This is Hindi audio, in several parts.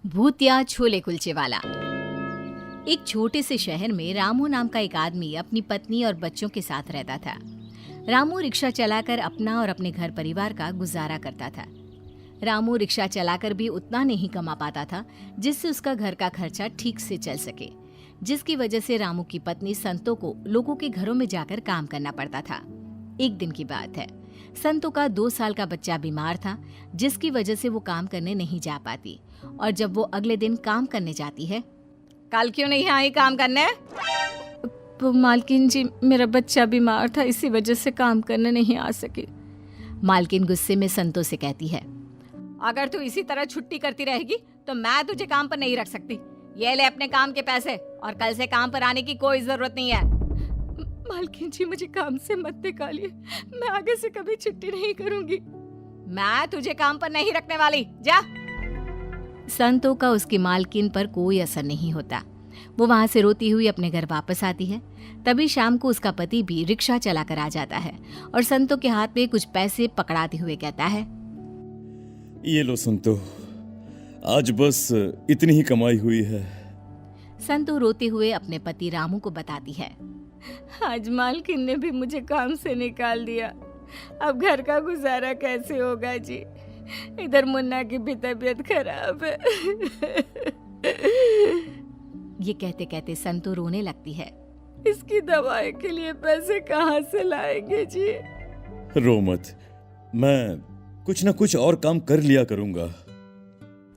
भूतिया छोले कुलचे वाला। एक छोटे से शहर में रामू नाम का एक आदमी अपनी पत्नी और बच्चों के साथ रहता था। रामू रिक्शा चलाकर अपना और अपने घर परिवार का गुजारा करता था। रामू रिक्शा चलाकर भी उतना नहीं कमा पाता था जिससे उसका घर का खर्चा ठीक से चल सके, जिसकी वजह से रामू की पत्नी संतो को लोगों के घरों में जाकर काम करना पड़ता था। एक दिन की बात है, संतो का 2 साल का बच्चा बीमार था, जिसकी वजह से वो काम करने नहीं जा पाती। और जब वो अगले दिन काम करने जाती है, कल क्यों नहीं आई काम करने? मालकिन जी, मेरा बच्चा बीमार था, इसी वजह से काम करने नहीं आ सकी। मालकिन गुस्से में संतो से कहती है, अगर तू इसी तरह छुट्टी करती रहेगी तो मैं तुझे काम पर नहीं रख सकती। ये ले अपने काम के पैसे और कल से काम पर आने की कोई जरूरत नहीं है। मालकिन जी, मुझे काम से मत निकालिए, मैं आगे से कभी छुट्टी नहीं करूंगी। मैं तुझे काम पर नहीं रखने वाली, जा। संतो का उसकी मालकिन पर कोई असर नहीं होता। वो वहां से रोती हुई अपने घर वापस आती है। तभी शाम को उसका पति भी रिक्शा चलाकर आ जाता है और संतो के हाथ में कुछ पैसे पकड़ाते हुए कहता है, ये लो संतो, आज बस इतनी ही कमाई हुई है। संतो रोते हुए अपने पति रामू को बताती है, आज मालकिन ने भी मुझे काम से निकाल दिया, अब घर का गुजारा कैसे होगा जी। इधर मुन्ना की भी तबीयत खराब है। ये कहते कहते संतो रोने लगती है। इसकी दवाई के लिए पैसे कहाँ से लाएंगे जी? रो मत, मैं कुछ ना कुछ और काम कर लिया करूंगा।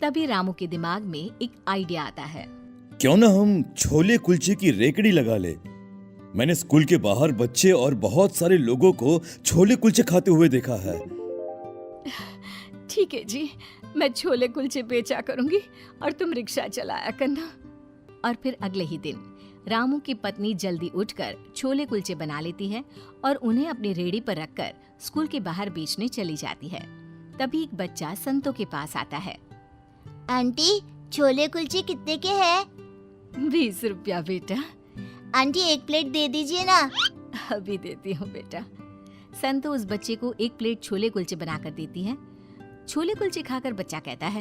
तभी रामू के दिमाग में एक आइडिया आता है। क्यों ना हम छोले कुलचे की रेकड़ी लगा ले। मैंने स्कूल के बाहर बच्चे और बहुत सारे लोगों को छोले कुलचे खाते हुए देखा है। ठीक है जी, मैं छोले कुलचे बेचा करूंगी और तुम रिक्शा चलाया करना। और फिर अगले ही दिन रामू की पत्नी जल्दी उठकर छोले कुलचे बना लेती है और उन्हें अपनी रेहड़ी पर रखकर स्कूल के बाहर बेचने चली जाती है। तभी एक बच्चा संतो के पास आता है। आंटी, छोले कुलचे कितने के हैं? 20 रुपया बेटा। आंटी, एक प्लेट दे दीजिए ना। अभी देती हूँ बेटा। संतो उस बच्चे को एक प्लेट छोले कुलचे बनाकर देती है। छोले कुलचे खाकर बच्चा कहता है,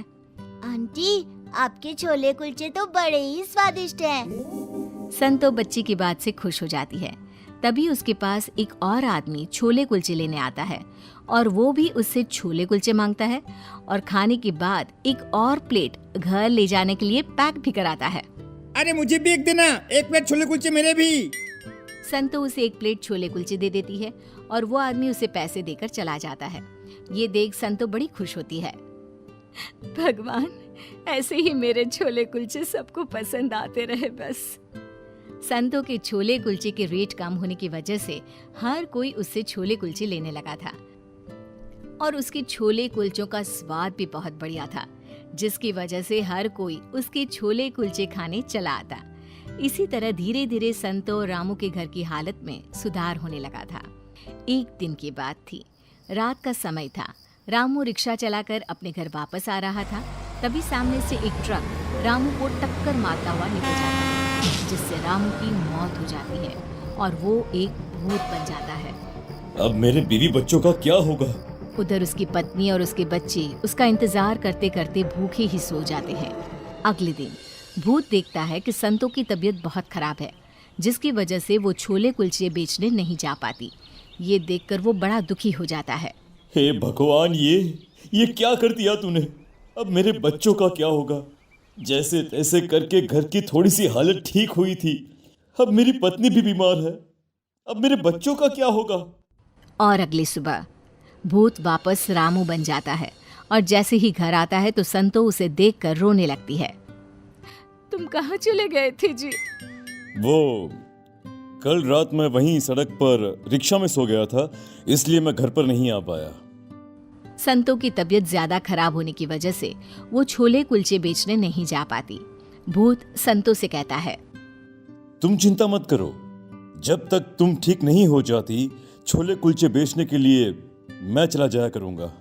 आंटी, आपके छोले कुलचे तो बड़े ही स्वादिष्ट हैं। संतो बच्ची की बात से खुश हो जाती है। तभी उसके पास एक और आदमी छोले कुलचे लेने आता है और वो भी उससे छोले कुलचे मांगता है और खाने के बाद एक और प्लेट घर ले जाने के लिए पैक भी कराता है। अरे मुझे भी एक देना, एक प्लेट छोले कुलचे मेरे भी। संतो उसे एक प्लेट छोले कुलचे दे देती है और वो आदमी उसे पैसे देकर चला जाता है। ये देख संतो बड़ी खुश होती है। भगवान, ऐसे ही मेरे छोले कुलचे सबको पसंद आते रहे बस। संतो के छोले कुलचे के रेट कम होने की वजह से हर कोई उससे छोले कुलचे लेने लगा था और उसके छोले कुलचों का स्वाद भी बहुत बढ़िया था, जिसकी वजह से हर कोई उसके छोले कुलचे खाने चला आता। इसी तरह धीरे धीरे संतो और रामू के घर की हालत में सुधार होने लगा था। एक दिन की बात थी, रात का समय था। रामू रिक्शा चलाकर अपने घर वापस आ रहा था। तभी सामने से एक ट्रक रामू को टक्कर मारता हुआ निकल जाता है, जिससे रामू की मौत हो जाती है और वो एक भूत बन जाता है। अब मेरे बीवी बच्चों का क्या होगा? उधर उसकी पत्नी और उसके बच्चे उसका इंतजार करते करते भूखे ही सो जाते हैं। अगले दिन भूत देखता है कि संतो की तबीयत बहुत खराब है, जिसकी वजह से वो छोले कुलचे बेचने नहीं जा पाती। ये देखकर वो बड़ा दुखी हो जाता है। हे भगवान, ये क्या कर दिया तूने? अब मेरे बच्चों का क्या होगा? जैसे तैसे करके घर की थोड़ी सी हालत ठीक हुई थी, अब मेरी पत्नी भी बीमार है। अब मेरे बच्चों का क्या होगा? और अगली सुबह भूत वापस रामू बन जाता है और जैसे ही घर आता है तो संतो उसे देखकर रोने लगती है। तुम कहाँ चले गए थे जी? वो कल रात मैं वहीं सड़क पर रिक्शा में सो गया था, इसलिए मैं घर पर नहीं आ पाया। संतो की तबीयत ज्यादा खराब होने की वजह से वो छोले कुलचे बेचने नहीं जा पाती। भूत संतो से कहता है, तुम चिंता मत करो, जब तक तुम ठीक नहीं हो जाती छोले कुलचे बेचने के लिए मैं चला जाया करूंगा।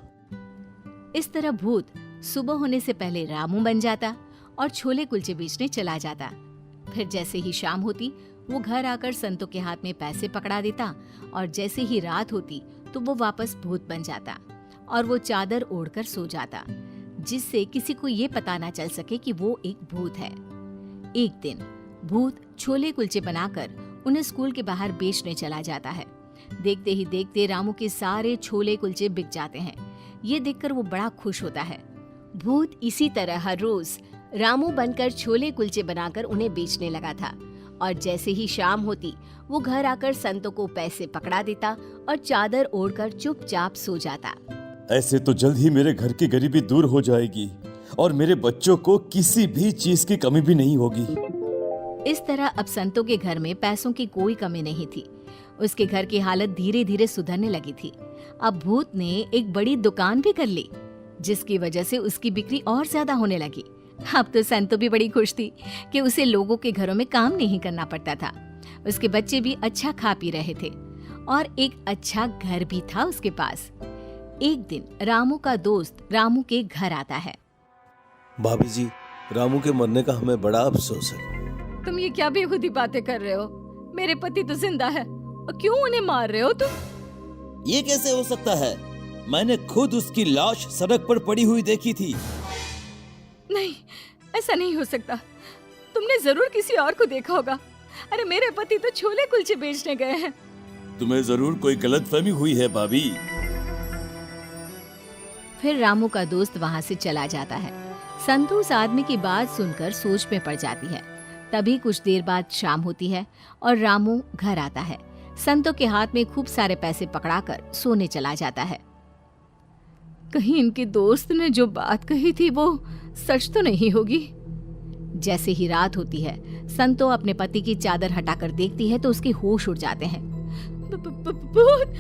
इस तरह भूत सुबह होने से पहले रामू बन जाता और छोले कुलचे बेचने चला जाता। फिर जैसे ही शाम होती वो घर आकर संतो के हाथ में पैसे पकड़ा देता और जैसे ही रात होती तो वो वापस भूत बन जाता और वो चादर ओढ़कर सो जाता। जिससे किसी को ये पता ना चल सके कि वो एक भूत है। एक दिन भूत छोले कुलचे बनाकर उन्हें स्कूल के बाहर बेचने चला जाता है। देखते ही देखते रामू के सारे छोले कुलचे बिक जाते हैं। ये देखकर वो बड़ा खुश होता है। भूत इसी तरह हर रोज रामू बनकर छोले कुलचे बनाकर उन्हें बेचने लगा था और जैसे ही शाम होती वो घर आकर संतों को पैसे पकड़ा देता और चादर ओढ़कर चुपचाप सो जाता। ऐसे तो जल्द ही मेरे घर की गरीबी दूर हो जाएगी और मेरे बच्चों को किसी भी चीज की कमी भी नहीं होगी। इस तरह अब संतों के घर में पैसों की कोई कमी नहीं थी। उसके घर की हालत धीरे धीरे सुधरने लगी थी। अब भूत ने एक बड़ी दुकान भी कर ली, जिसकी वजह से उसकी बिक्री और ज्यादा होने लगी। अब तो संतो भी बड़ी खुश थी कि उसे लोगों के घरों में काम नहीं करना पड़ता था। उसके बच्चे भी अच्छा खा पी रहे थे और एक अच्छा घर भी था उसके पास। एक दिन रामू का दोस्त रामू के घर आता है। भाभी जी, रामू के मरने का हमें बड़ा अफसोस है। तुम ये क्या बेखुदी बातें कर रहे हो? मेरे पति तो जिंदा है और क्यों उन्हें मार रहे हो तुम? ये कैसे हो सकता है? मैंने खुद उसकी लाश सड़क पर पड़ी हुई देखी थी। नहीं, ऐसा नहीं हो सकता। तुमने जरूर किसी और को देखा होगा। अरे मेरे पति तो छोले कुलचे बेचने गए हैं। तुम्हें जरूर कोई गलतफहमी हुई है भाभी। फिर रामू का दोस्त वहाँ से चला जाता है। संतू उस आदमी की बात सुनकर सोच में पड़ जाती है। तभी कुछ देर बाद शाम होती है और रामू घर आता है। संतों के हाथ में खूब सारे पैसे पकड़ाकर सोने चला जाता है। कहीं इनके दोस्त ने जो बात कही थी वो सच तो नहीं होगी। जैसे ही रात होती है, संतो अपने पति की चादर हटाकर देखती है तो उसके होश उड़ जाते हैं। भूत!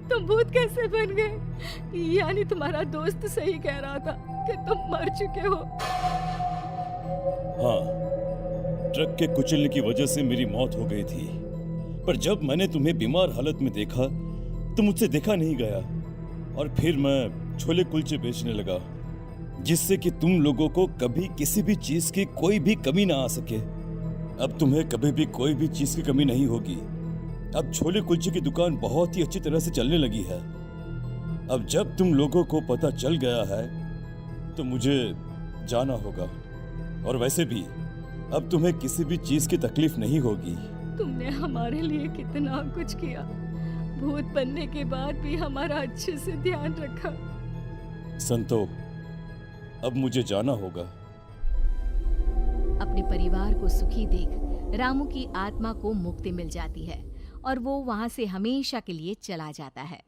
तुम भूत कैसे बन गए? यानी तुम्हारा दोस्त सही कह रहा था कि तुम मर चुके हो। हाँ, ट्रक के कुचलने की वजह से मेरी मौत हो गई थी, पर जब मैंने तुम्हें बीमार हालत में देखा तो मुझसे देखा नहीं गया और फिर मैं छोले कुलचे बेचने लगा, जिससे कि तुम लोगों को कभी किसी भी चीज की कोई भी कमी ना आ सके। अब तुम्हें कभी भी कोई भी चीज की कमी नहीं होगी। अब छोले कुलचे की दुकान बहुत ही अच्छी तरह से चलने लगी है। अब जब तुम लोगों को पता चल गया है तो मुझे जाना होगा, और वैसे भी अब तुम्हें किसी भी चीज की तकलीफ नहीं होगी। तुमने हमारे लिए कितना कुछ किया। भूत बनने के बाद भी हमारा अच्छे से ध्यान रखा। संतो, अब मुझे जाना होगा। अपने परिवार को सुखी देख रामू की आत्मा को मुक्ति मिल जाती है और वो वहां से हमेशा के लिए चला जाता है।